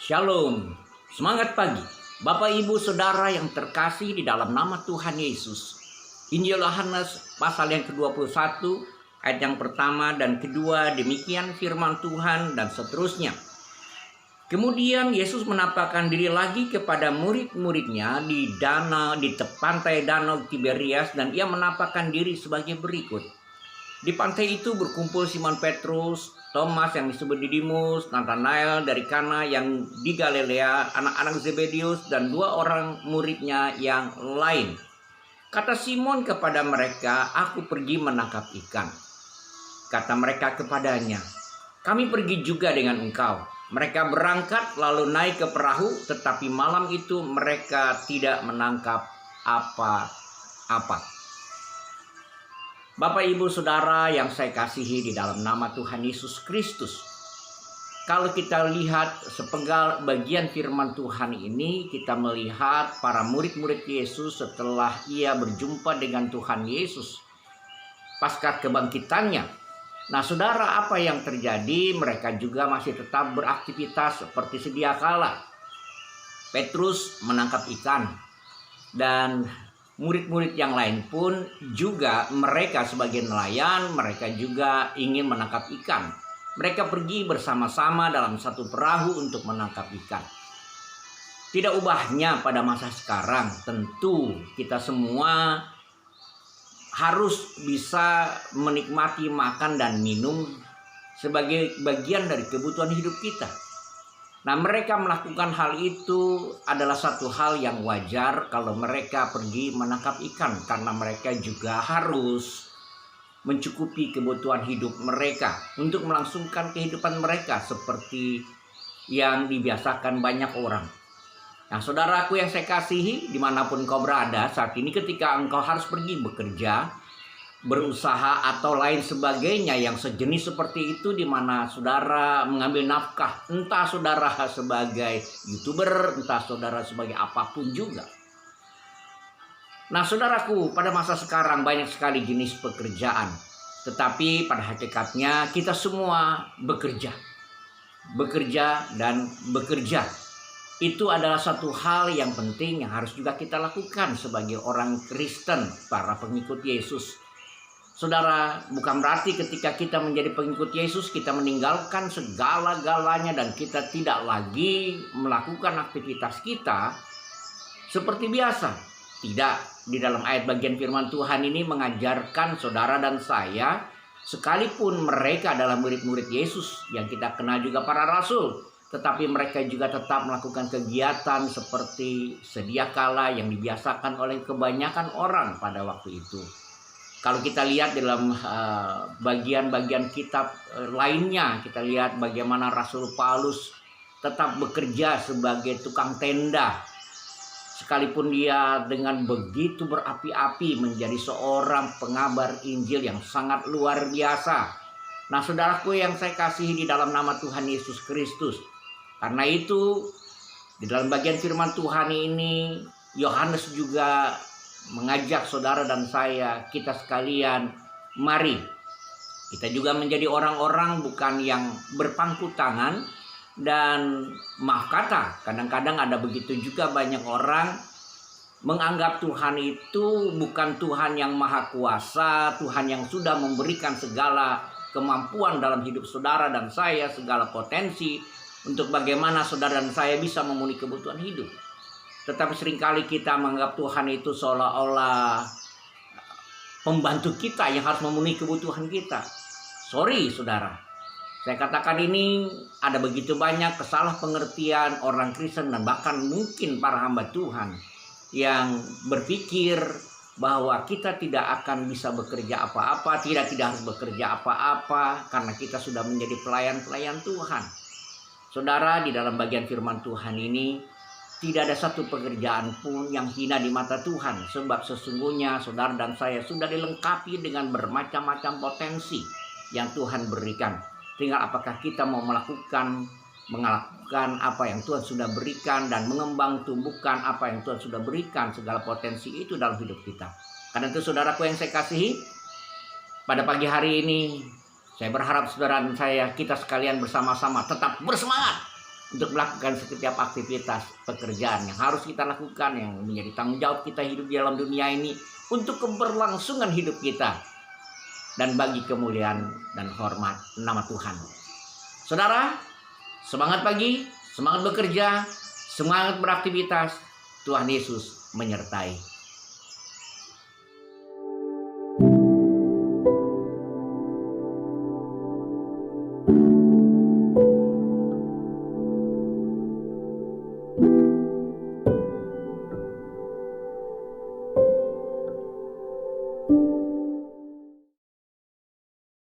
Shalom, semangat pagi. Bapak Ibu Saudara yang terkasih di dalam nama Tuhan Yesus. Injil Yohanes pasal yang ke-21 ayat yang pertama dan kedua, demikian firman Tuhan dan seterusnya. Kemudian Yesus menampakkan diri lagi kepada murid-muridnya di pantai danau Tiberias, dan ia menampakkan diri sebagai berikut. Di pantai itu berkumpul Simon Petrus, Thomas yang disebut Didimus, Nathanael dari Kana yang di Galilea, anak-anak Zebedius, dan dua orang muridnya yang lain. Kata Simon kepada mereka, "Aku pergi menangkap ikan." Kata mereka kepadanya, "Kami pergi juga dengan engkau." Mereka berangkat lalu naik ke perahu, tetapi malam itu mereka tidak menangkap apa-apa. Bapak Ibu Saudara yang saya kasihi di dalam nama Tuhan Yesus Kristus. Kalau kita lihat sepenggal bagian firman Tuhan ini, kita melihat para murid-murid Yesus setelah ia berjumpa dengan Tuhan Yesus pasca kebangkitannya. Nah, saudara, apa yang terjadi? Mereka juga masih tetap beraktivitas seperti sedia kala. Petrus menangkap ikan, dan murid-murid yang lain pun juga mereka sebagai nelayan, mereka juga ingin menangkap ikan. Mereka pergi bersama-sama dalam satu perahu untuk menangkap ikan. Tidak ubahnya pada masa sekarang, tentu kita semua harus bisa menikmati makan dan minum sebagai bagian dari kebutuhan hidup kita. Nah, mereka melakukan hal itu adalah satu hal yang wajar kalau mereka pergi menangkap ikan, karena mereka juga harus mencukupi kebutuhan hidup mereka untuk melangsungkan kehidupan mereka seperti yang dibiasakan banyak orang. Nah, saudaraku yang saya kasihi, dimanapun kau berada saat ini, ketika engkau harus pergi bekerja, berusaha atau lain sebagainya yang sejenis seperti itu, di mana saudara mengambil nafkah, entah saudara sebagai YouTuber, entah saudara sebagai apapun juga. Nah, saudaraku, pada masa sekarang banyak sekali jenis pekerjaan, tetapi pada hakikatnya kita semua bekerja dan bekerja. Itu adalah satu hal yang penting yang harus juga kita lakukan sebagai orang Kristen, para pengikut Yesus. Saudara, bukan berarti ketika kita menjadi pengikut Yesus, kita meninggalkan segala-galanya dan kita tidak lagi melakukan aktivitas kita seperti biasa. Tidak, di dalam ayat bagian firman Tuhan ini mengajarkan saudara dan saya, sekalipun mereka adalah murid-murid Yesus yang kita kenal juga para rasul, tetapi mereka juga tetap melakukan kegiatan seperti sedia kala yang dibiasakan oleh kebanyakan orang pada waktu itu. Kalau kita lihat dalam bagian-bagian kitab lainnya, kita lihat bagaimana Rasul Paulus tetap bekerja sebagai tukang tenda. Sekalipun dia dengan begitu berapi-api menjadi seorang pengabar Injil yang sangat luar biasa. Nah, saudaraku yang saya kasihi di dalam nama Tuhan Yesus Kristus. Karena itu, di dalam bagian firman Tuhan ini, Yohanes juga mengajak saudara dan saya, kita sekalian, mari kita juga menjadi orang-orang bukan yang berpangku tangan. Dan maaf kata, kadang-kadang ada begitu juga banyak orang menganggap Tuhan itu bukan Tuhan yang maha kuasa, Tuhan yang sudah memberikan segala kemampuan dalam hidup saudara dan saya, segala potensi untuk bagaimana saudara dan saya bisa memenuhi kebutuhan hidup. Tetapi seringkali kita menganggap Tuhan itu seolah-olah pembantu kita yang harus memenuhi kebutuhan kita. Sorry saudara, saya katakan ini ada begitu banyak kesalahpengertian orang Kristen dan bahkan mungkin para hamba Tuhan yang berpikir bahwa kita tidak akan bisa bekerja apa-apa, tidak harus bekerja apa-apa karena kita sudah menjadi pelayan-pelayan Tuhan. Saudara, di dalam bagian firman Tuhan ini, tidak ada satu pekerjaan pun yang hina di mata Tuhan. Sebab sesungguhnya saudara dan saya sudah dilengkapi dengan bermacam-macam potensi yang Tuhan berikan. Tinggal apakah kita mau melakukan apa yang Tuhan sudah berikan dan mengembang tumbuhkan apa yang Tuhan sudah berikan, segala potensi itu dalam hidup kita. Karena itu saudaraku yang saya kasihi, pada pagi hari ini saya berharap saudara dan saya, kita sekalian bersama-sama tetap bersemangat untuk melakukan setiap aktivitas pekerjaan yang harus kita lakukan, yang menjadi tanggung jawab kita hidup di dalam dunia ini untuk keberlangsungan hidup kita dan bagi kemuliaan dan hormat nama Tuhan. Saudara, semangat pagi, semangat bekerja, semangat beraktivitas. Tuhan Yesus menyertai.